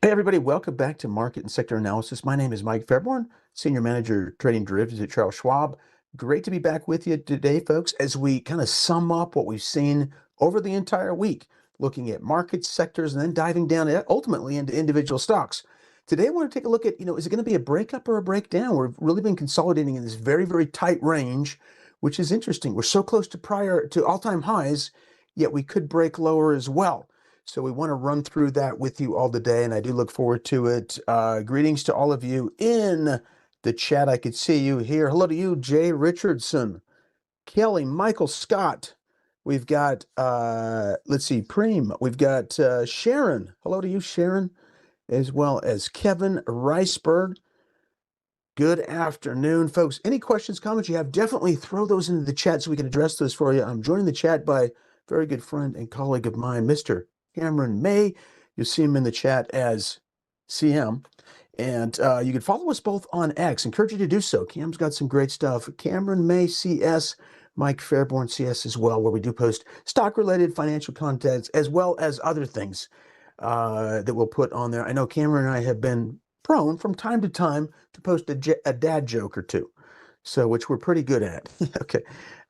Hey everybody, welcome back to Market and Sector Analysis. My name is Mike Fairborn, Senior Manager Trading Derivatives at Charles Schwab. Great to be back with you today, folks, as we kind of sum up what we've seen over the entire week, looking at markets, sectors, and then diving down ultimately into individual stocks. Today, I want to take a look at, is it going to be a breakup or a breakdown? We've really been consolidating in this very, very tight range, which is interesting. We're so close to all-time highs, yet we could break lower as well. So we want to run through that with you all today, and I do look forward to it. Greetings to all of you in the chat. I could see you here. Hello to you, Jay Richardson, Kelly, Michael Scott. We've got, let's see, Preem. We've got Sharon. Hello to you, Sharon, as well as Kevin Riceberg. Good afternoon, folks. Any questions, comments you have, definitely throw those into the chat so we can address those for you. I'm joined the chat by a very good friend and colleague of mine, Mr. Cameron May. You'll see him in the chat as CM. And you can follow us both on X. Encourage you to do so. Cam's got some great stuff. Cameron May CS, Mike Fairborn CS as well, where we do post stock-related financial content as well as other things that we'll put on there. I know Cameron and I have been prone from time to time to post a dad joke or two, so which we're pretty good at. Okay.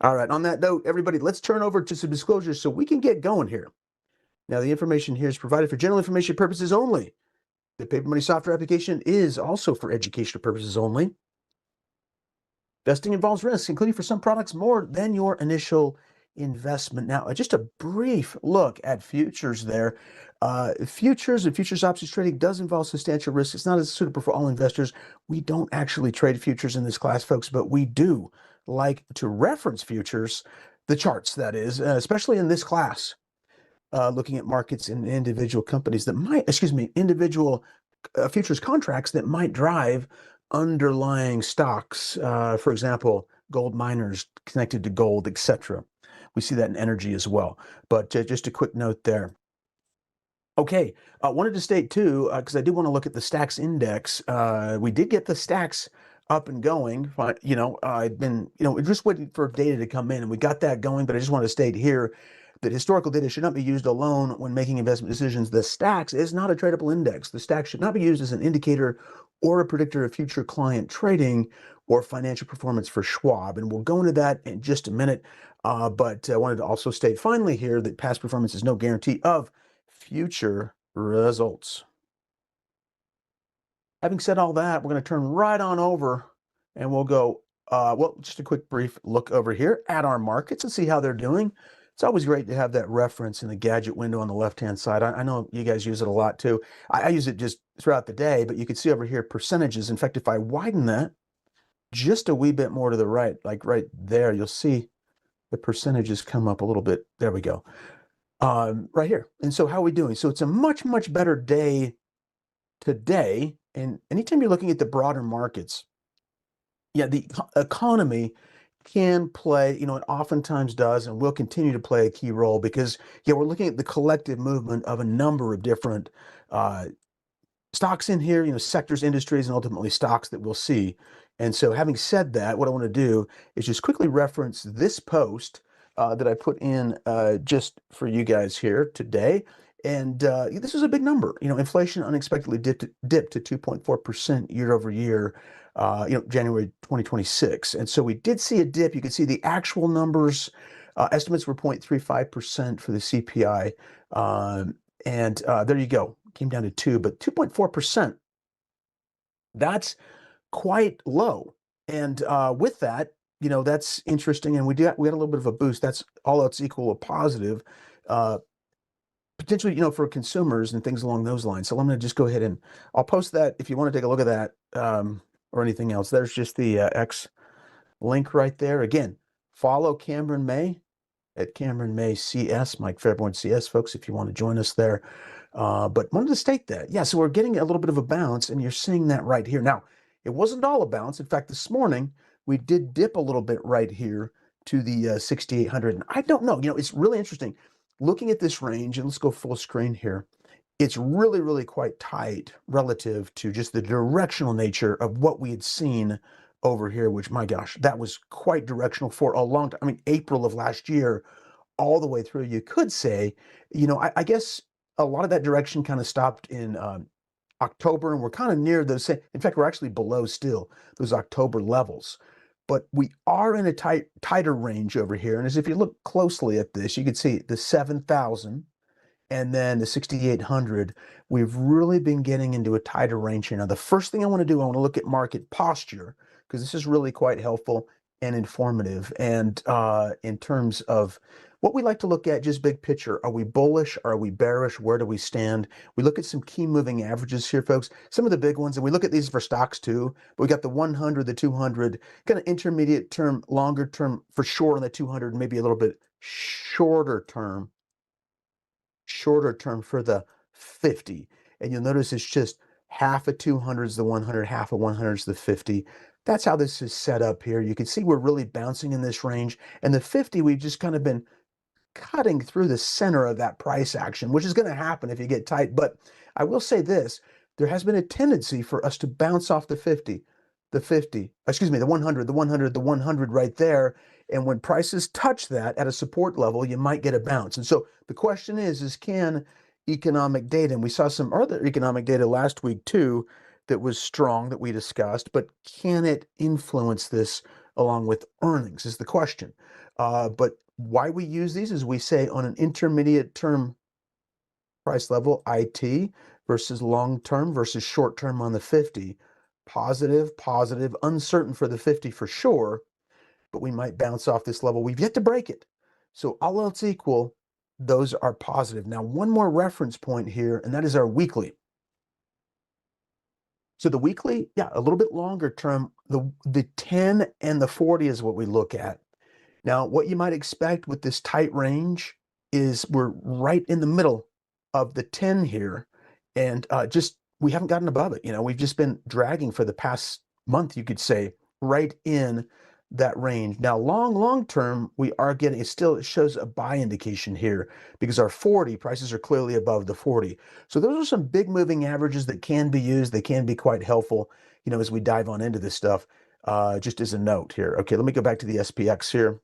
All right. On that note, everybody, let's turn over to some disclosures so we can get going here. Now, the information here is provided for general information purposes only. The Paper Money software application is also for educational purposes only. Investing involves risks, including for some products more than your initial investment. Now, just a brief look at futures there. Futures and futures options trading does involve substantial risk. It's not as suitable for all investors. We don't actually trade futures in this class, folks, but we do like to reference futures, the charts, that is, especially in this class. Looking at markets in individual companies that might, individual futures contracts that might drive underlying stocks. For example, gold miners connected to gold, etc. We see that in energy as well. But just a quick note there. Okay, wanted to state too, because I do want to look at the Stacks index. We did get the Stacks up and going. I'd been, just waiting for data to come in, and we got that going. But I just want to state here that historical data should not be used alone when making investment decisions. The Stacks is not a tradable index. The Stacks should not be used as an indicator or a predictor of future client trading or financial performance for Schwab. And we'll go into that in just a minute. But I wanted to also state finally here that past performance is no guarantee of future results. Having said all that, we're going to turn right on over and we'll go, just a quick brief look over here at our markets and see how they're doing. It's always great to have that reference in the gadget window on the left-hand side. I know you guys use it a lot too. I use it just throughout the day, but you can see over here percentages. In fact, if I widen that just a wee bit more to the right, like right there, you'll see the percentages come up a little bit. There we go. Right here. And so how are we doing? So it's a much, much better day today. And anytime you're looking at the broader markets, yeah, the economy can play, it oftentimes does and will continue to play a key role because, we're looking at the collective movement of a number of different stocks in here, sectors, industries, and ultimately stocks that we'll see. And so having said that, what I want to do is just quickly reference this post that I put in just for you guys here today. And this is a big number. Inflation unexpectedly dipped to 2.4% year over year, January 2026. And so we did see a dip. You can see the actual numbers. Estimates were 0.35% for the CPI. And there you go. Came down to 2, but 2.4%. That's quite low. And with that, that's interesting. And we had a little bit of a boost. That's all else equal a positive. Potentially, for consumers and things along those lines. So I'm going to just go ahead and I'll post that if you want to take a look at that or anything else. There's just the X link right there. Again, follow Cameron May at Cameron May CS, Mike Fairborn CS, folks, if you want to join us there. But wanted to state that. Yeah, so we're getting a little bit of a bounce, and you're seeing that right here. Now, it wasn't all a bounce. In fact, this morning, we did dip a little bit right here to the 6,800. And I don't know. It's really interesting. Looking at this range, and let's go full screen here, it's really, really quite tight relative to just the directional nature of what we had seen over here, which, my gosh, that was quite directional for a long time. I mean, April of last year, all the way through, you could say, I guess a lot of that direction kind of stopped in October, and we're kind of near those same. In fact, we're actually below still those October levels. But we are in a tighter range over here. And as if you look closely at this, you can see the 7,000 and then the 6,800. We've really been getting into a tighter range here. Now, the first thing I want to do, I want to look at market posture, because this is really quite helpful and informative. And in terms of what we like to look at, just big picture, are we bullish? Are we bearish? Where do we stand? We look at some key moving averages here, folks, some of the big ones, and we look at these for stocks too, but we got the 100, the 200, kind of intermediate term, longer term for sure on the 200, maybe a little bit shorter term for the 50. And you'll notice it's just half of 200 is the 100, half of 100 is the 50. That's how this is set up here. You can see we're really bouncing in this range. And the 50, we've just kind of been cutting through the center of that price action, which is going to happen if you get tight. But I will say this, there has been a tendency for us to bounce off the 50, excuse me, the 100, the 100, the 100 right there. And when prices touch that at a support level, you might get a bounce. And so the question is can economic data, and we saw some other economic data last week too, that was strong that we discussed, but can it influence this along with earnings is the question. But why we use these is we say on an intermediate term price level, IT, versus long term versus short term on the 50. Positive, positive, uncertain for the 50 for sure, but we might bounce off this level. We've yet to break it. So all else equal, those are positive. Now, one more reference point here, and that is our weekly. So the weekly, yeah, a little bit longer term, the 10 and the 40 is what we look at. Now, what you might expect with this tight range is we're right in the middle of the 10 here, and just we haven't gotten above it. We've just been dragging for the past month, you could say, right in that range. Now, long term, we are getting, it shows a buy indication here because our 40 prices are clearly above the 40. So those are some big moving averages that can be used. They can be quite helpful, as we dive on into this stuff, just as a note here. Okay, let me go back to the SPX here.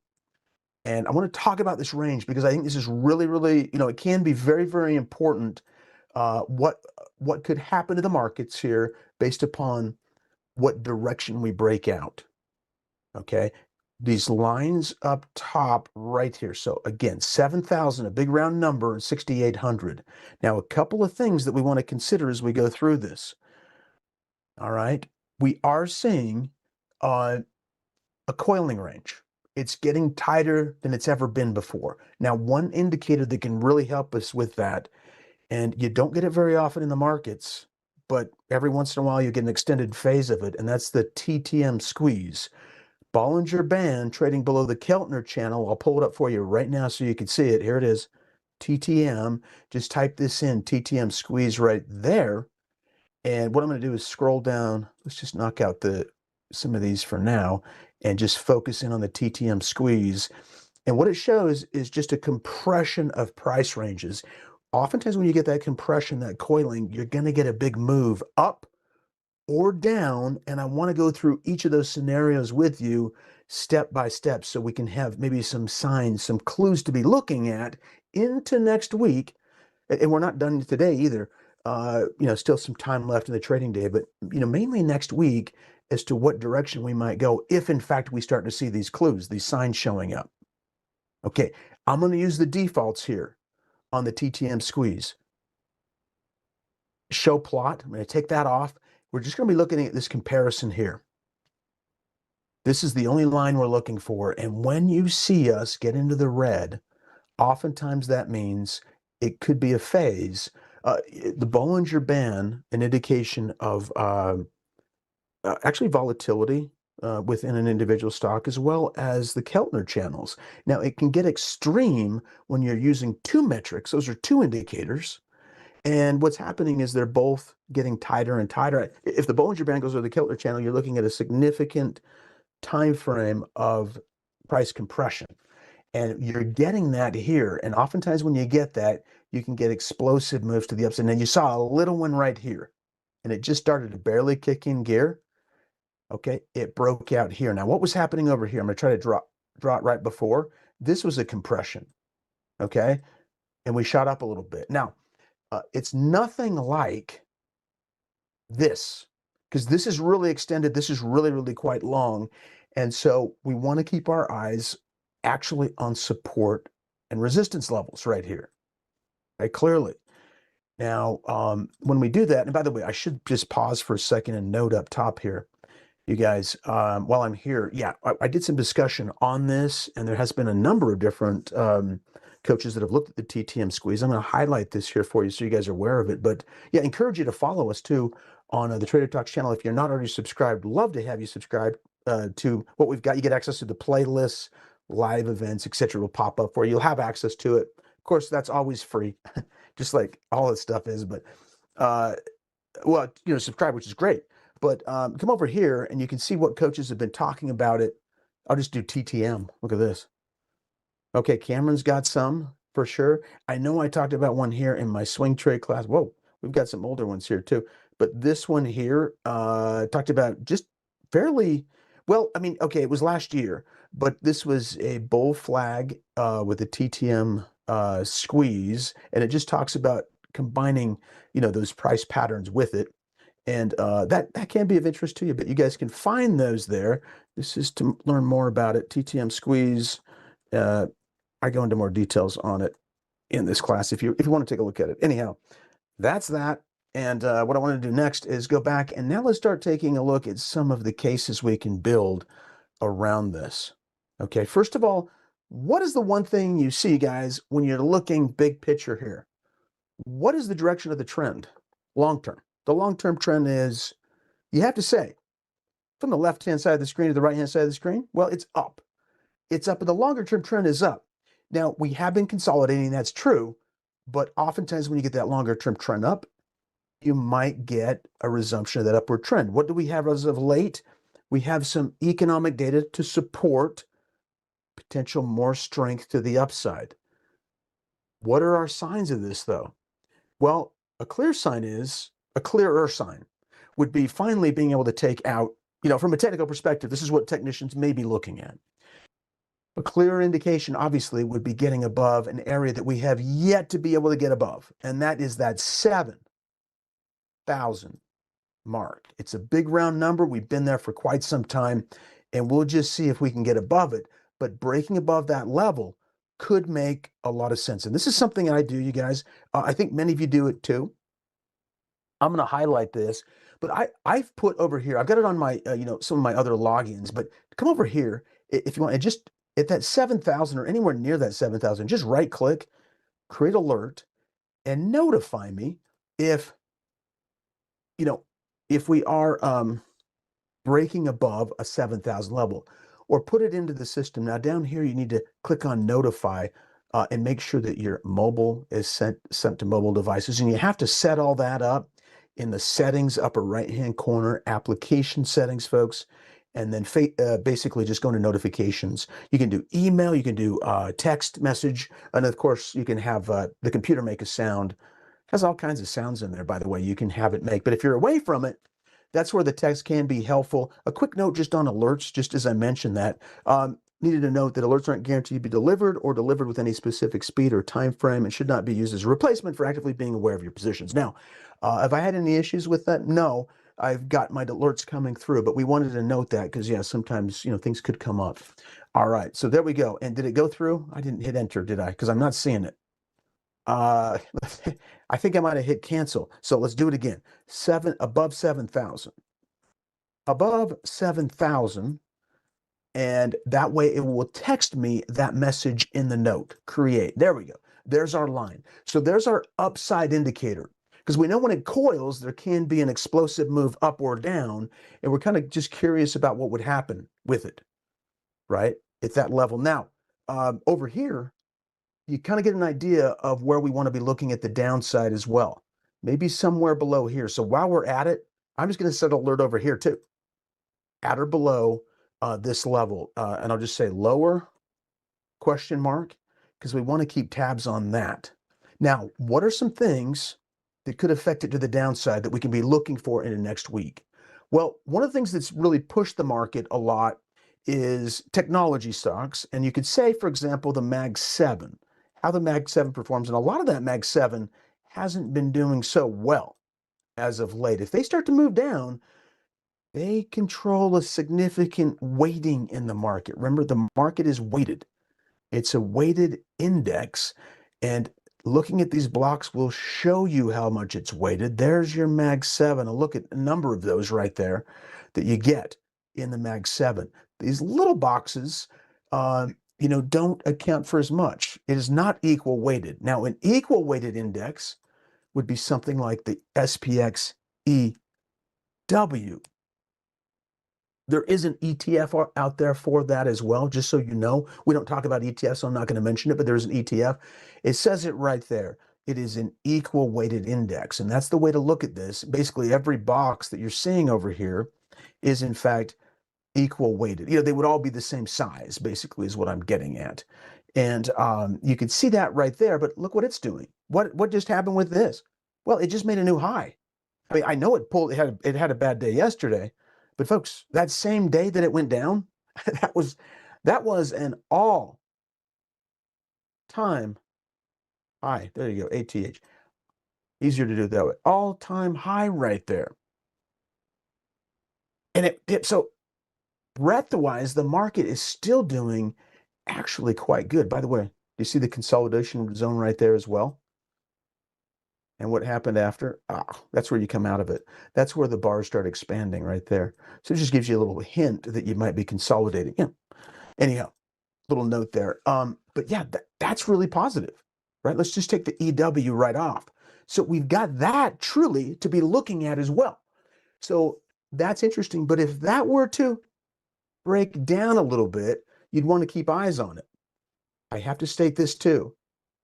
And I want to talk about this range because I think this is really, really, it can be very, very important. What could happen to the markets here based upon what direction we break out. Okay, these lines up top right here. So again, 7,000, a big round number, and 6,800. Now, a couple of things that we want to consider as we go through this. All right, we are seeing a coiling range. It's getting tighter than it's ever been before. Now, one indicator that can really help us with that, and you don't get it very often in the markets, but every once in a while you get an extended phase of it, and that's the TTM squeeze. Bollinger Band trading below the Keltner channel. I'll pull it up for you right now so you can see it. Here it is, TTM. Just type this in, TTM squeeze right there. And what I'm going to do is scroll down. Let's just knock out some of these for now and just focus in on the TTM squeeze. And what it shows is just a compression of price ranges. Oftentimes when you get that compression, that coiling, you're going to get a big move up or down. And I want to go through each of those scenarios with you step by step so we can have maybe some signs, some clues to be looking at into next week. And we're not done today either. Still some time left in the trading day, but mainly next week as to what direction we might go if in fact we start to see these clues, these signs showing up. Okay, I'm going to use the defaults here on the TTM squeeze. Show plot, I'm going to take that off. We're just going to be looking at this comparison here. This is the only line we're looking for, and when you see us get into the red, oftentimes that means it could be a phase. The Bollinger Band, an indication of actually volatility within an individual stock, as well as the Keltner channels. Now, it can get extreme when you're using two metrics. Those are two indicators. And what's happening is they're both getting tighter and tighter. If the Bollinger Band goes over the Keltner channel, you're looking at a significant time frame of price compression. And you're getting that here. And oftentimes when you get that, you can get explosive moves to the upside. And you saw a little one right here, and it just started to barely kick in gear. Okay, it broke out here. Now, what was happening over here? I'm going to try to draw it right before. This was a compression, okay? And we shot up a little bit. Now, it's nothing like this, because this is really extended. This is really, really quite long. And so we want to keep our eyes actually on support and resistance levels right here, right? Clearly. Now, when we do that, and by the way, I should just pause for a second and note up top here, you guys, while I'm here, yeah, I did some discussion on this, and there has been a number of different coaches that have looked at the TTM squeeze. I'm going to highlight this here for you so you guys are aware of it. But yeah, encourage you to follow us too on the Trader Talks channel. If you're not already subscribed, love to have you subscribe to what we've got. You get access to the playlists, live events, etc. will pop up for you. You'll have access to it. Of course, that's always free, just like all this stuff is. But well, subscribe, which is great. But come over here and you can see what coaches have been talking about it. I'll just do TTM. Look at this. Okay, Cameron's got some for sure. I know I talked about one here in my swing trade class. Whoa, we've got some older ones here too. But this one here talked about just fairly, well, I mean, okay, it was last year, but this was a bull flag with a TTM squeeze. And it just talks about combining, those price patterns with it. And that can be of interest to you, but you guys can find those there. This is to learn more about it. TTM squeeze. I go into more details on it in this class if you want to take a look at it. Anyhow, that's that. And what I want to do next is go back and now let's start taking a look at some of the cases we can build around this. Okay, first of all, what is the one thing you see, guys, when you're looking big picture here? What is the direction of the trend long term? The long-term trend is, you have to say, from the left-hand side of the screen to the right-hand side of the screen, well, it's up. It's up, and the longer-term trend is up. Now, we have been consolidating, that's true, but oftentimes when you get that longer-term trend up, you might get a resumption of that upward trend. What do we have as of late? We have some economic data to support potential more strength to the upside. What are our signs of this, though? Well, a clearer sign would be finally being able to take out, from a technical perspective, this is what technicians may be looking at. A clearer indication, obviously, would be getting above an area that we have yet to be able to get above, and that is that 7,000 mark. It's a big round number. We've been there for quite some time, and we'll just see if we can get above it. But breaking above that level could make a lot of sense. And this is something I do, you guys. I think many of you do it too. I'm going to highlight this, but I've put over here, I've got it on my, some of my other logins, but come over here if you want, and just at that 7,000 or anywhere near that 7,000, just right click, create alert, and notify me if, if we are breaking above a 7,000 level, or put it into the system. Now down here, you need to click on notify and make sure that your mobile is sent to mobile devices. And you have to set all that up in the settings, upper right-hand corner, application settings, folks. And then basically just go to notifications. You can do email, you can do text message, and of course you can have the computer make a sound. It has all kinds of sounds in there, by the way, you can have it make. But if you're away from it, that's where the text can be helpful. A quick note just on alerts, just as I mentioned that. Needed to note that alerts aren't guaranteed to be delivered or delivered with any specific speed or time frame and should not be used as a replacement for actively being aware of your positions. Now, have I had any issues with that? No, I've got my alerts coming through, but we wanted to note that because, yeah, sometimes, things could come up. All right, so there we go. And did it go through? I didn't hit enter, did I? Because I'm not seeing it. I think I might have hit cancel. So let's do it again. Above 7,000. Above 7,000. And that way it will text me that message in the note. Create. There we go. There's our line. So there's our upside indicator. Because we know when it coils, there can be an explosive move up or down. And we're kind of just curious about what would happen with it, right? At that level. Now, over here, you kind of get an idea of where we want to be looking at the downside as well. Maybe somewhere below here. So while we're at it, I'm just going to set alert over here too. At or below this level. And I'll just say lower question mark, because we want to keep tabs on that. Now, what are some things that could affect it to the downside that we can be looking for in the next week? Well, one of the things that's really pushed the market a lot is technology stocks. And you could say, for example, the Mag 7, how the Mag 7 performs. And a lot of that Mag 7 hasn't been doing so well. as of late. If they start to move down, they control a significant weighting in the market. Remember, the market is weighted. It's a weighted index, and looking at these blocks will show you how much it's weighted. There's your Mag 7. A look at a number of those right there that you get in the Mag 7. These little boxes, don't account for as much. It is not equal weighted. Now, an equal weighted index would be something like the SPX EW. There is an ETF out there for that as well, just so you know. We don't talk about ETFs, so I'm not going to mention it, but there's an ETF. It says it right there. It is an equal weighted index, and that's the way to look at this. Basically, every box that you're seeing over here is, in fact, equal weighted. They would all be the same size, basically, is what I'm getting at. And you can see that right there, but look what it's doing. What just happened with this? Well, it just made a new high. I mean, I know it had a bad day yesterday, but folks, that same day that it went down, that was an all-time high. There you go, ATH. Easier to do that way. All-time high right there. And it dipped. So breadth-wise, the market is still doing actually quite good. By the way, do you see the consolidation zone right there as well? And what happened after? That's where you come out of it. That's where the bars start expanding right there. So it just gives you a little hint that you might be consolidating. Yeah. Anyhow, little note there. But yeah, that's really positive, right? Let's just take the EW right off. So we've got that truly to be looking at as well. So that's interesting. But if that were to break down a little bit, you'd want to keep eyes on it. I have to state this too,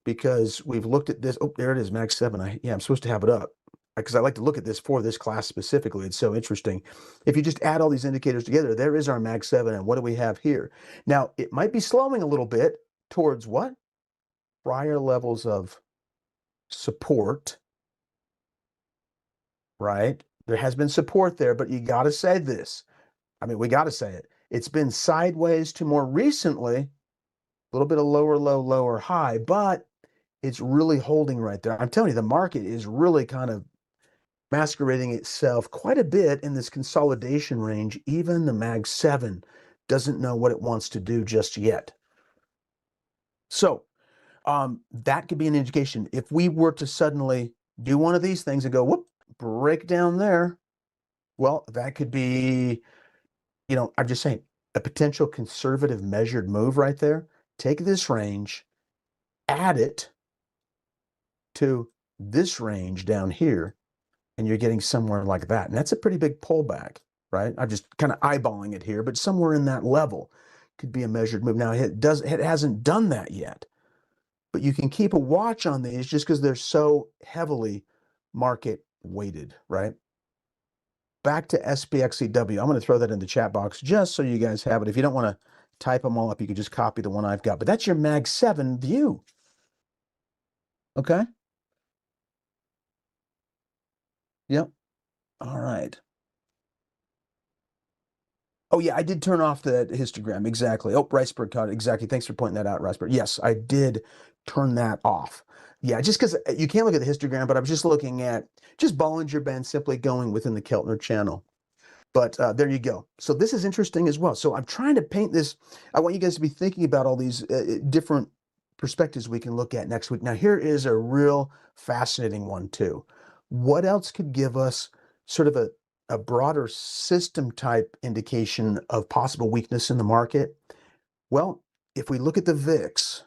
because we've looked at this. Oh, there it is, Mag 7. I'm supposed to have it up because I like to look at this for this class specifically. It's so interesting. If you just add all these indicators together, there is our Mag 7. And what do we have here? Now, it might be slowing a little bit towards what? Prior levels of support, right? There has been support there, but you got to say this. I mean, we got to say it. It's been sideways to more recently, a little bit of lower low, lower high, but it's really holding right there. I'm telling you, the market is really kind of masquerading itself quite a bit in this consolidation range. Even the Mag 7 doesn't know what it wants to do just yet. So that could be an indication. If we were to suddenly do one of these things and go, whoop, break down there, well, that could be, I'm just saying, a potential conservative measured move right there. Take this range, add it to this range down here, and you're getting somewhere like that. And that's a pretty big pullback, right? I'm just kind of eyeballing it here, but somewhere in that level could be a measured move. Now, it hasn't done that yet, but you can keep a watch on these just because they're so heavily market weighted, right? Back to SPXEW. I'm going to throw that in the chat box just so you guys have it. If you don't want to type them all up, you can just copy the one I've got. But that's your Mag 7 view. Okay? Yep. All right. Oh, yeah, I did turn off the histogram. Exactly. Oh, Riceberg caught it. Exactly. Thanks for pointing that out, Riceberg. Yes, I did turn that off. Yeah, just because you can't look at the histogram, but I was just looking at just Bollinger Band simply going within the Keltner channel. But there you go. So this is interesting as well. So I'm trying to paint this. I want you guys to be thinking about all these different perspectives we can look at next week. Now, here is a real fascinating one, too. What else could give us sort of a broader system type indication of possible weakness in the market? Well, if we look at the VIX,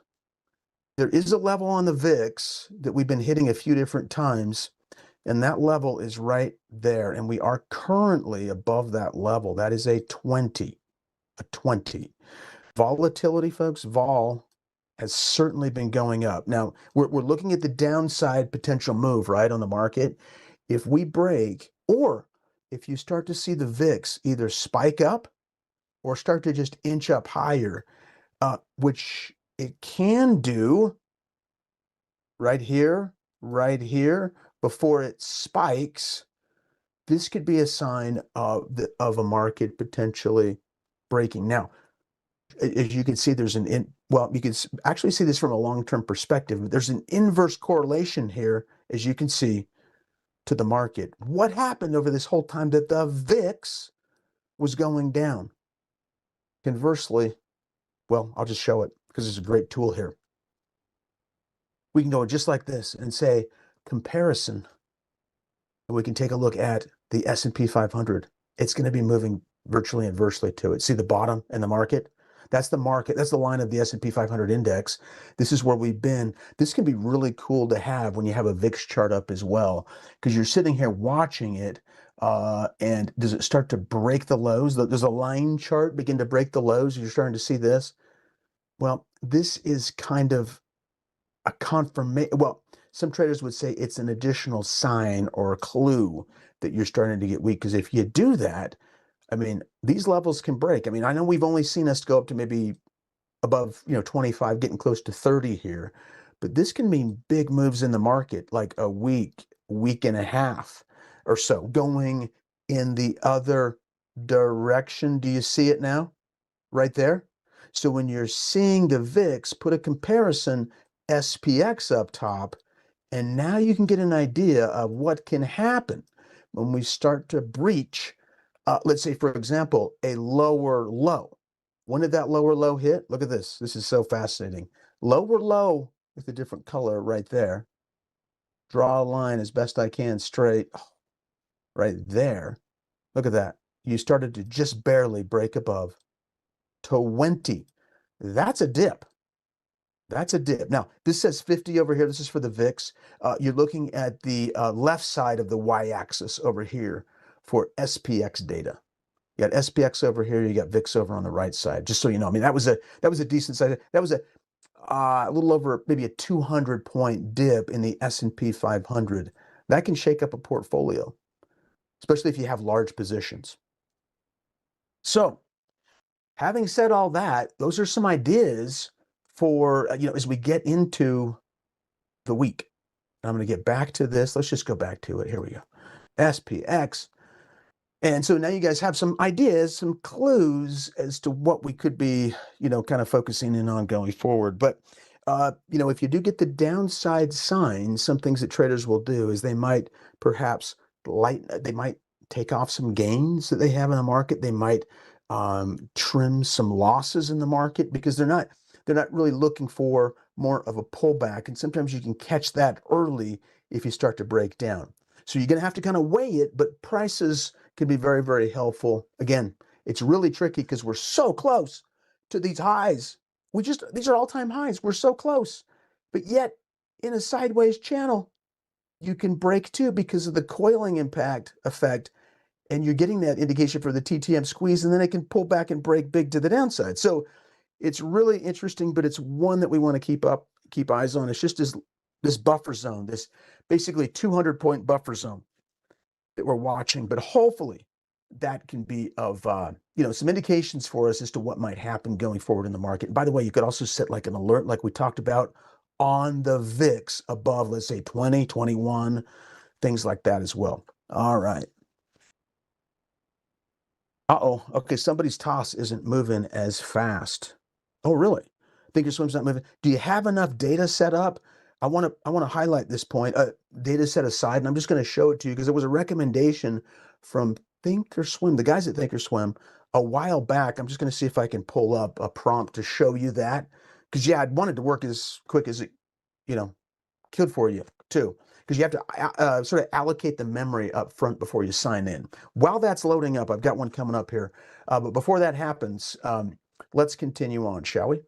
there is a level on the VIX that we've been hitting a few different times, and that level is right there. And we are currently above that level. That is a 20. Volatility, folks, vol has certainly been going up. Now, we're looking at the downside potential move, right, on the market. If we break, or if you start to see the VIX either spike up or start to just inch up higher, which it can do right here, before it spikes, this could be a sign of a market potentially breaking. Now, as you can see, there's you can actually see this from a long-term perspective. There's an inverse correlation here, as you can see, to the market. What happened over this whole time that the VIX was going down? Conversely, well, I'll just show it because it's a great tool here. We can go just like this and say comparison. And we can take a look at the S&P 500. It's going to be moving virtually inversely to it. See the bottom in the market? That's the market. That's the line of the S&P 500 index. This is where we've been. This can be really cool to have when you have a VIX chart up as well, because you're sitting here watching it. And does it start to break the lows? Does a line chart begin to break the lows? You're starting to see this. Well, this is kind of a confirmation. Well, some traders would say it's an additional sign or a clue that you're starting to get weak. Because if you do that, I mean, these levels can break. I mean, I know we've only seen us go up to maybe above, 25, getting close to 30 here, but this can mean big moves in the market, like a week and a half or so, going in the other direction. Do you see it now? Right there? So when you're seeing the VIX, put a comparison SPX up top, and now you can get an idea of what can happen when we start to breach, let's say, for example, a lower low. When did that lower low hit? Look at this. This is so fascinating. Lower low with a different color right there. Draw a line as best I can straight right there. Look at that. You started to just barely break above 20. That's a dip. That's a dip. Now, this says 50 over here. This is for the VIX. You're looking at the left side of the y-axis over here for SPX data. You got SPX over here. You got VIX over on the right side. Just so you know, I mean, that was a decent size. That was a little over maybe a 200-point dip in the S&P 500. That can shake up a portfolio, especially if you have large positions. So, having said all that, those are some ideas for, as we get into the week. I'm going to get back to this. Let's just go back to it. Here we go. SPX. And so now you guys have some ideas, some clues as to what we could be, kind of focusing in on going forward. But, if you do get the downside signs, some things that traders will do is they might perhaps they might take off some gains that they have in the market. They might trim some losses in the market because they're not really looking for more of a pullback. And sometimes you can catch that early if you start to break down. So you're going to have to kind of weigh it, but prices can be very, very helpful. Again, it's really tricky because we're so close to these highs. These are all-time highs. We're so close. But yet, in a sideways channel, you can break too because of the coiling impact effect, and you're getting that indication for the TTM squeeze, and then it can pull back and break big to the downside. So it's really interesting, but it's one that we want to keep eyes on. It's just this buffer zone, this basically 200-point buffer zone that we're watching. But hopefully that can be of some indications for us as to what might happen going forward in the market. And by the way, you could also set like an alert, like we talked about, on the VIX above, let's say 20, 21, things like that as well. All right. Okay, somebody's toss isn't moving as fast. Oh, really? Thinkorswim's not moving. Do you have enough data set up? I want to highlight this point. Data set aside, and I'm just going to show it to you because it was a recommendation from Thinkorswim, the guys at Thinkorswim, a while back. I'm just going to see if I can pull up a prompt to show you that. Because yeah, I wanted to work as quick as it, could for you too. Because you have to sort of allocate the memory up front before you sign in. While that's loading up, I've got one coming up here. But before that happens, let's continue on, shall we?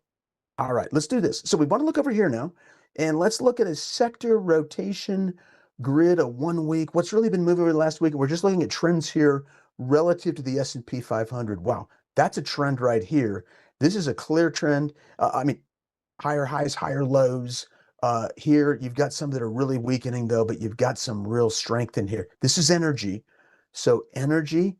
All right, let's do this. So we want to look over here now, and let's look at a sector rotation grid of 1 week. What's really been moving over the last week? We're just looking at trends here relative to the S&P 500. Wow, that's a trend right here. This is a clear trend. Higher highs, higher lows. Here, you've got some that are really weakening, though, but you've got some real strength in here. This is energy. So energy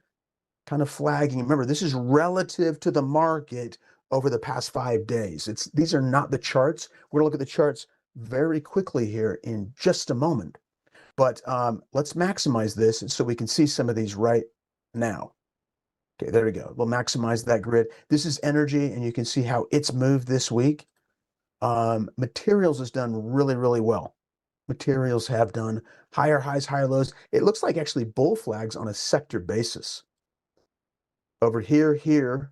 kind of flagging. Remember, this is relative to the market over the past 5 days. These are not the charts. We're going to look at the charts very quickly here in just a moment. But let's maximize this so we can see some of these right now. Okay, there we go. We'll maximize that grid. This is energy, and you can see how it's moved this week. Materials has done really, really well. materials have done. Higher highs, higher lows. It looks like actually bull flags on a sector basis. Over here,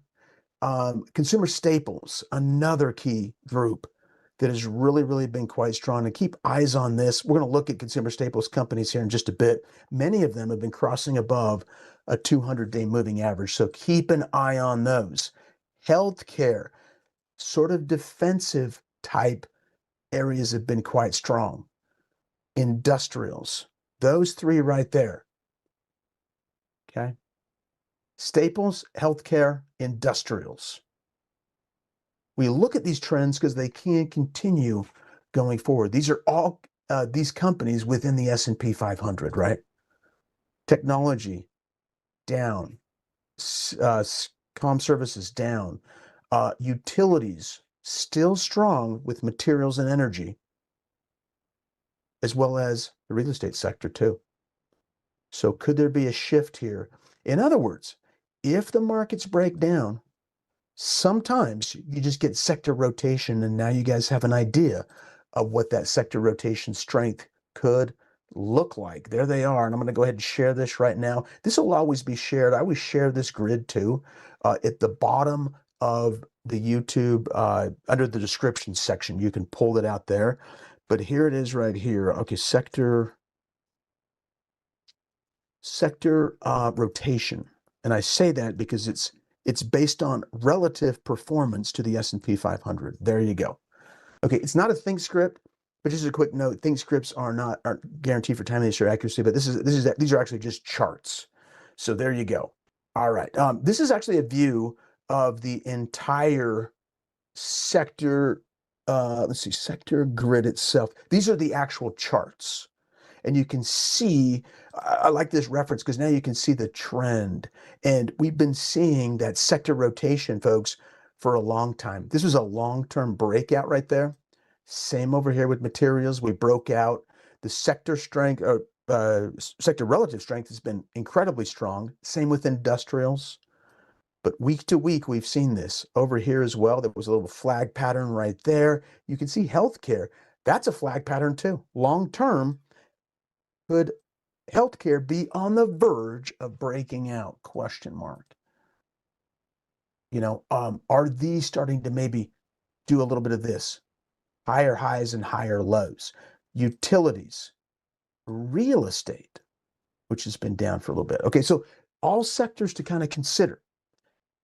consumer staples, another key group that has really been quite strong. And keep eyes on this. We're going to look at consumer staples companies here in just a bit. Many of them have been crossing above a 200-day moving average. So keep an eye on those. Healthcare, sort of defensive type areas have been quite strong. Industrials, those three right there. Okay. Staples, healthcare, industrials. We look at these trends because they can continue going forward. These are all these companies within the S&P 500, right? Technology down, comm services down, utilities still strong with materials and energy, as well as the real estate sector too. So could there be a shift here? In other words, if the markets break down, sometimes you just get sector rotation, and now you guys have an idea of what that sector rotation strength could look like. There they are, and I'm going to go ahead and share this right now. This will always be shared. I always share this grid too at the bottom of the YouTube under the description section. You can pull it out there, but here it is right here. Okay, sector rotation, and I say that because it's based on relative performance to the S&P 500. There you go. Okay, it's not a ThinkScript, but just a quick note: ThinkScripts aren't guaranteed for timeliness or accuracy, but these are actually just charts. So there you go. All right, this is actually a view of the entire sector. Let's see, sector grid itself. These are the actual charts. And you can see, I like this reference because now you can see the trend. And we've been seeing that sector rotation, folks, for a long time. This was a long-term breakout right there. Same over here with materials. We broke out. The sector strength, sector relative strength has been incredibly strong. Same with industrials. But week to week, we've seen this. Over here as well, there was a little flag pattern right there. You can see healthcare. That's a flag pattern too. Long-term, could healthcare be on the verge of breaking out? Question mark. You know, are these starting to maybe do a little bit of this? Higher highs and higher lows. Utilities, real estate, which has been down for a little bit. Okay, so all sectors to kind of consider.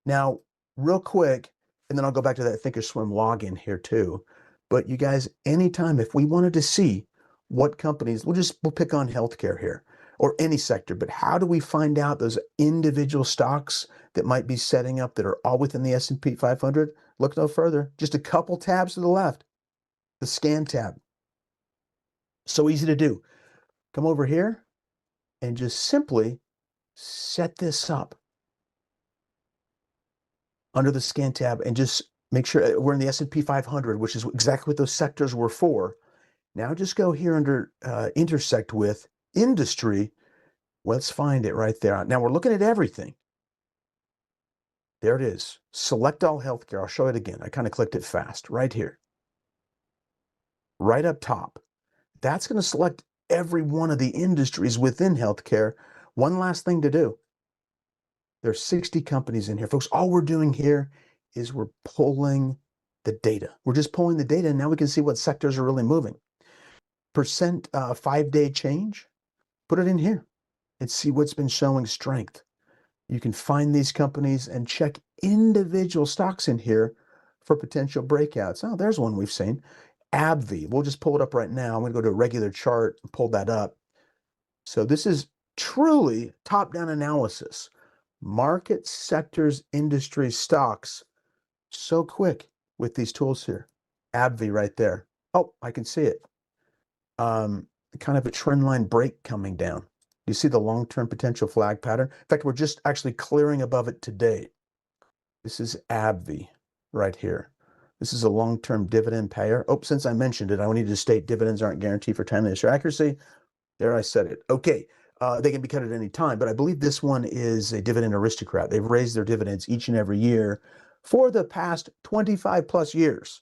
Now, real quick, and then I'll go back to that Thinkorswim login here too. But you guys, anytime if we wanted to see what companies, we'll pick on healthcare here or any sector, but how do we find out those individual stocks that might be setting up that are all within the S&P 500? Look no further, just a couple tabs to the left, the scan tab. So easy to do. Come over here and just simply set this up under the scan tab and just make sure we're in the S&P 500, which is exactly what those sectors were for. Now just go here under intersect with industry. Let's find it right there. Now we're looking at everything. There it is. Select all healthcare. I'll show it again. I kind of clicked it fast right here. Right up top. That's going to select every one of the industries within healthcare. One last thing to do. There's 60 companies in here. Folks, all we're doing here is we're pulling the data. We're just pulling the data, and now we can see what sectors are really moving. Percent 5-day change, put it in here and see what's been showing strength. You can find these companies and check individual stocks in here for potential breakouts. Oh, there's one we've seen. AbbVie. We'll just pull it up right now. I'm going to go to a regular chart and pull that up. So this is truly top-down analysis. Market sectors, industry stocks. So quick with these tools here. AbbVie right there. Oh, I can see it. Kind of a trend line break coming down. You see the long-term potential flag pattern? In fact, we're just actually clearing above it today. This is AbbVie right here. This is a long-term dividend payer. Oh, since I mentioned it, I need to state dividends aren't guaranteed for timeliness or accuracy. There, I said it. Okay, they can be cut at any time, but I believe this one is a dividend aristocrat. They've raised their dividends each and every year for the past 25 plus years.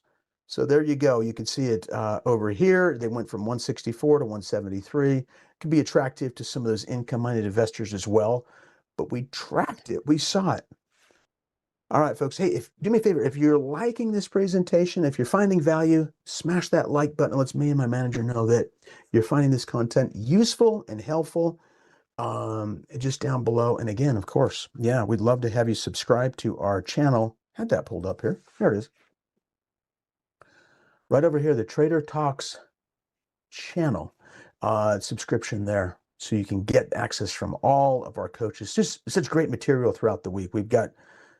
So there you go. You can see it over here. They went from 164 to 173. It can be attractive to some of those income-minded investors as well. But we tracked it. We saw it. All right, folks. Hey, do me a favor. If you're liking this presentation, if you're finding value, smash that like button. It lets me and my manager know that you're finding this content useful and helpful. Just down below. And again, of course, yeah, we'd love to have you subscribe to our channel. Had that pulled up here. There it is. Right over here, the Trader Talks channel subscription there. So you can get access from all of our coaches. Just such great material throughout the week. We've got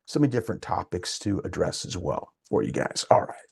so many different topics to address as well for you guys. All right.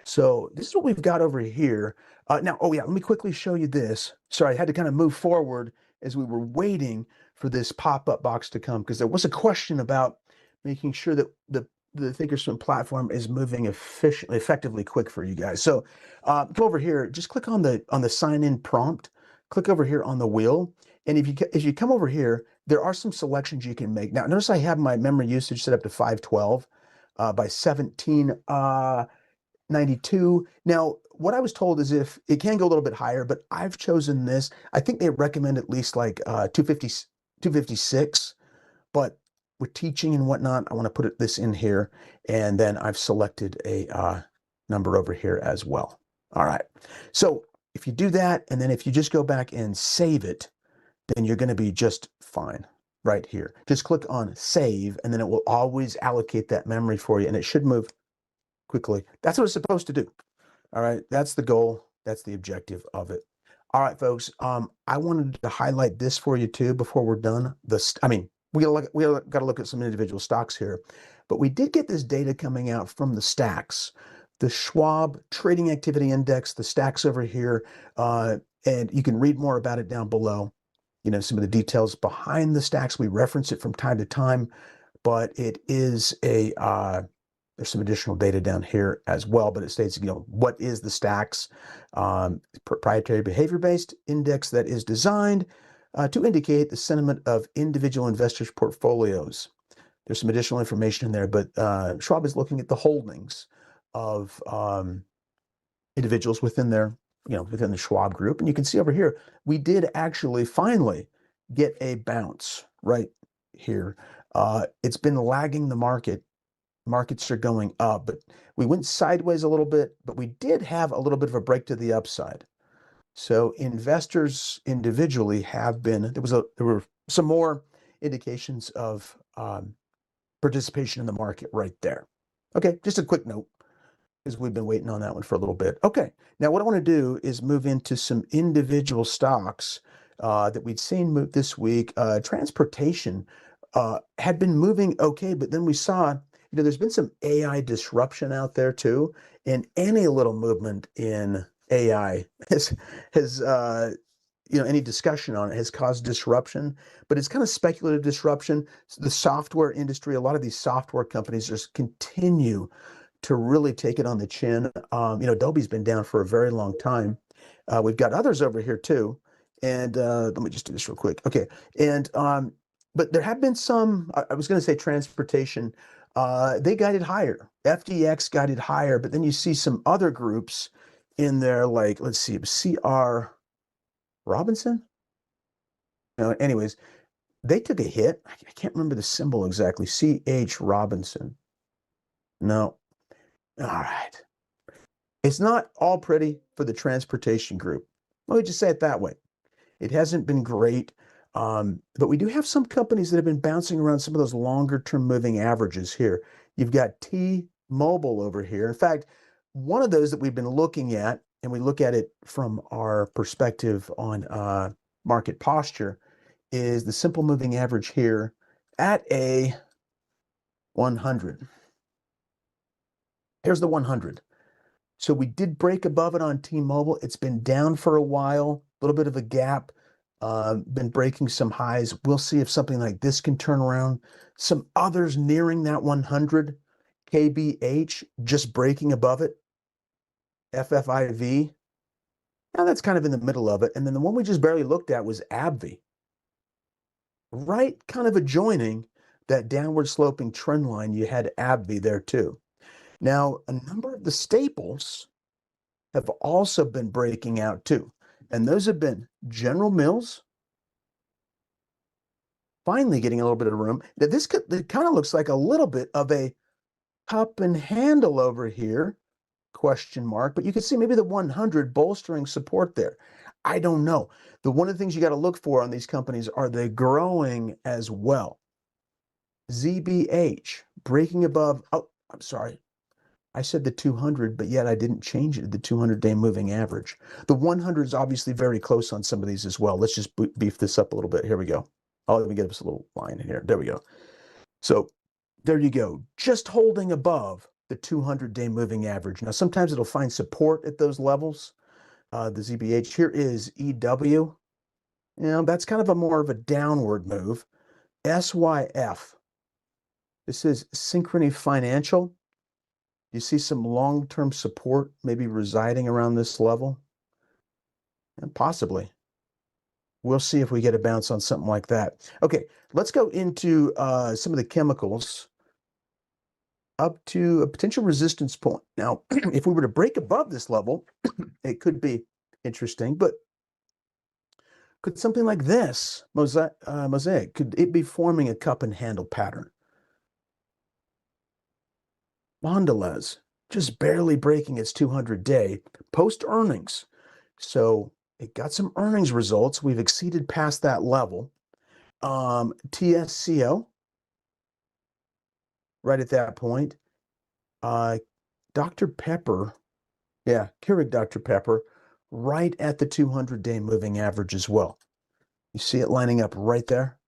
So this is what we've got over here. Now, oh yeah, let me quickly show you this. Sorry, I had to kind of move forward as we were waiting for this pop-up box to come because there was a question about making sure that the Thinkorswim platform is moving effectively quick for you guys. So come over here, just click on the sign-in prompt, click over here on the wheel, and if you come over here, there are some selections you can make. Now, notice I have my memory usage set up to 512 by 1792. Now, what I was told is if it can go a little bit higher, but I've chosen this. I think they recommend at least like 250, 256, but with teaching and whatnot, I want to put this in here, and then I've selected a number over here as well. All right. So if you do that, and then if you just go back and save it, then you're going to be just fine right here. Just click on save, and then it will always allocate that memory for you, and it should move quickly. That's what it's supposed to do. All right. That's the goal. That's the objective of it. All right, folks. I wanted to highlight this for you too before we're done. We got to look at some individual stocks here, but we did get this data coming out from the stacks, the Schwab Trading Activity Index, the stacks over here, and you can read more about it down below. You know, some of the details behind the stacks. We reference it from time to time, but it is there's some additional data down here as well, but it states, what is the stacks? Proprietary behavior-based index that is designed to indicate the sentiment of individual investors' portfolios. There's some additional information in there, but Schwab is looking at the holdings of individuals within within the Schwab group. And you can see over here, we did actually finally get a bounce right here. It's been lagging the market. Markets are going up, but we went sideways a little bit, but we did have a little bit of a break to the upside. So investors individually there were some more indications of participation in the market right there. Okay, just a quick note, because we've been waiting on that one for a little bit. Okay, now what I want to do is move into some individual stocks that we'd seen move this week. Transportation had been moving okay, but then we saw, there's been some AI disruption out there too, and any little movement in AI has any discussion on it has caused disruption, but it's kind of speculative disruption. So the software industry, a lot of these software companies just continue to really take it on the chin. Adobe's been down for a very long time. We've got others over here too. And let me just do this real quick. Okay. And but there have been some, I was going to say transportation, they guided higher. FDX guided higher, but then you see some other groups in there, like, let's see, CR Robinson? Anyways, they took a hit. I can't remember the symbol exactly. CH Robinson. No. All right. It's not all pretty for the transportation group. Let me just say it that way. It hasn't been great. But we do have some companies that have been bouncing around some of those longer term moving averages here. You've got T-Mobile over here. In fact, one of those that we've been looking at, and we look at it from our perspective on market posture, is the simple moving average here at a 100. Here's the 100. So we did break above it on T-Mobile. It's been down for a while, a little bit of a gap, been breaking some highs. We'll see if something like this can turn around. Some others nearing that 100. KBH just breaking above it. FFIV. Now that's kind of in the middle of it. And then the one we just barely looked at was AbbVie. Right kind of adjoining that downward sloping trend line, you had AbbVie there too. Now, a number of the staples have also been breaking out too. And those have been General Mills, finally getting a little bit of room. Now, this kind of looks like a little bit of a cup and handle over here, question mark, but you can see maybe the 100 bolstering support there. I don't know. One of the things you got to look for on these companies, are they growing as well? ZBH breaking above, oh, I'm sorry. I said the 200, but yet I didn't change it to the 200-day moving average. The 100 is obviously very close on some of these as well. Let's just beef this up a little bit. Here we go. Oh, let me get us a little line in here. There we go. So there you go. Just holding above the 200-day moving average. Now, sometimes it'll find support at those levels. The ZBH here is EW. That's kind of more of a downward move. SYF. This is Synchrony Financial. You see some long-term support maybe residing around this level? And possibly. We'll see if we get a bounce on something like that. Okay, let's go into some of the chemicals up to a potential resistance point. Now, if we were to break above this level, it could be interesting, but could something like this, mosaic, could it be forming a cup and handle pattern? Mondelez just barely breaking its 200-day post earnings. So it got some earnings results. We've exceeded past that level. TSCO, right at that point. Dr. Pepper, Keurig Dr. Pepper, right at the 200-day moving average as well. You see it lining up right there?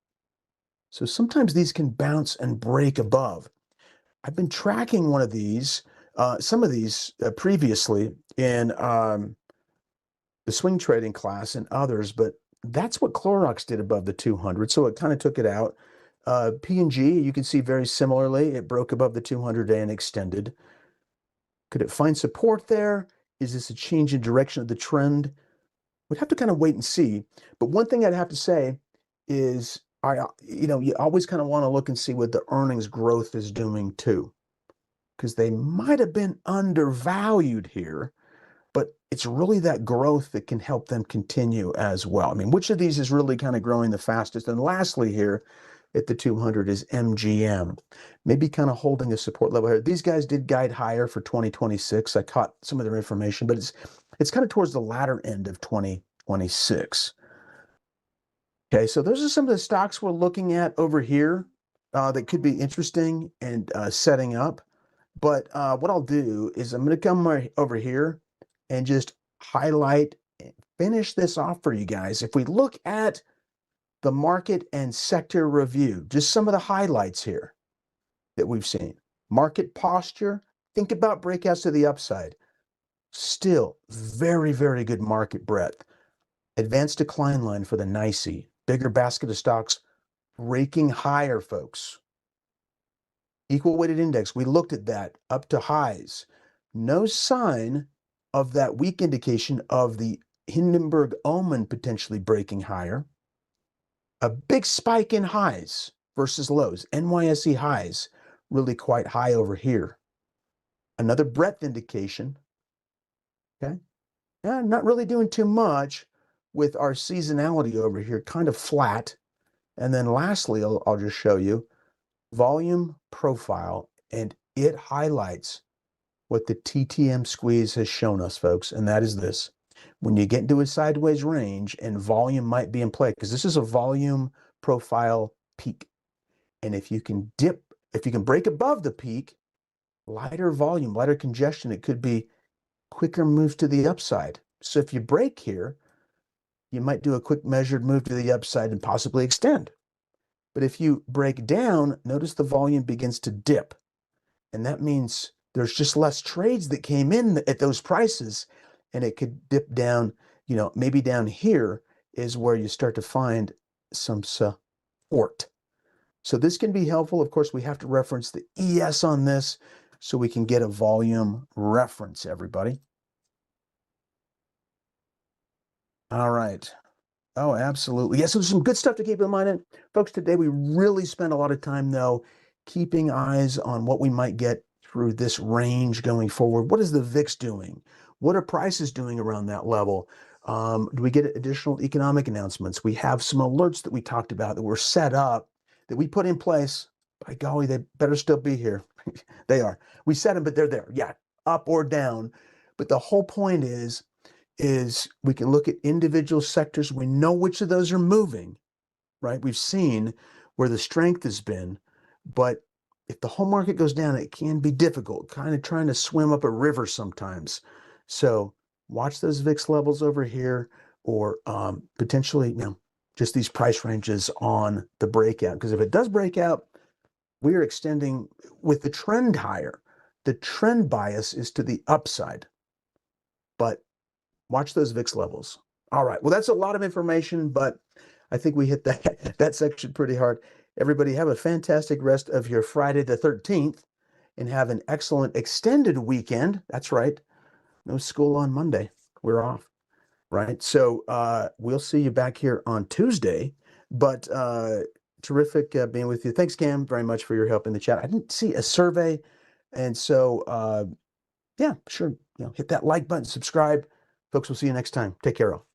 So sometimes these can bounce and break above. I've been tracking one of these, some of these previously in the swing trading class and others, but that's what Clorox did above the 200, so it kind of took it out. P&G, you can see very similarly, it broke above the 200-day and extended. Could it find support there? Is this a change in direction of the trend? We'd have to kind of wait and see. But one thing I'd have to say is, you always kind of want to look and see what the earnings growth is doing too, because they might have been undervalued here, but it's really that growth that can help them continue as well. I mean, which of these is really kind of growing the fastest? And lastly here at the 200 is MGM, maybe kind of holding a support level here. These guys did guide higher for 2026. I caught some of their information, but it's kind of towards the latter end of 2026. Okay, so those are some of the stocks we're looking at over here that could be interesting and setting up. But what I'll do is I'm going to come right over here and just highlight and finish this off for you guys. If we look at the market and sector review, just some of the highlights here that we've seen. Market posture, think about breakouts to the upside. Still very, very good market breadth. Advanced decline line for the NYSE. Bigger basket of stocks breaking higher, folks. Equal weighted index, we looked at that up to highs. No sign of that weak indication of the Hindenburg-Omen potentially breaking higher. A big spike in highs versus lows. NYSE highs really quite high over here. Another breadth indication. Okay. Not really doing too much with our seasonality over here, kind of flat. And then lastly, I'll just show you volume profile, and it highlights what the TTM squeeze has shown us, folks, and that is this. When you get into a sideways range and volume might be in play, because this is a volume profile peak. And if you can break above the peak, lighter volume, lighter congestion, it could be quicker moves to the upside. So if you break here, you might do a quick measured move to the upside and possibly extend. But if you break down, notice the volume begins to dip. And that means there's just less trades that came in at those prices, and it could dip down, maybe down here is where you start to find some support. So this can be helpful. Of course, we have to reference the ES on this so we can get a volume reference, everybody. All right. Oh, absolutely. Yes, so some good stuff to keep in mind. And folks, today we really spent a lot of time, though, keeping eyes on what we might get through this range going forward? What is the VIX doing? What are prices doing around that level? Do we get additional economic announcements? We have some alerts that we talked about that were set up, that we put in place. By golly, they better still be here. They are. We set them, but they're there. Yeah, up or down. But the whole point is we can look at individual sectors. We know which of those are moving, right? We've seen where the strength has been, but if the whole market goes down, it can be difficult, kind of trying to swim up a river sometimes. So watch those VIX levels over here, or potentially, just these price ranges on the breakout. Because if it does break out, we are extending with the trend higher. The trend bias is to the upside, but watch those VIX levels. All right. Well, that's a lot of information, but I think we hit that section pretty hard. Everybody have a fantastic rest of your Friday the 13th and have an excellent extended weekend. That's right. No school on Monday. We're off. Right. So we'll see you back here on Tuesday, but terrific being with you. Thanks, Cam, very much for your help in the chat. I didn't see a survey. And so, yeah, sure. Hit that like button, subscribe. Folks, we'll see you next time. Take care all.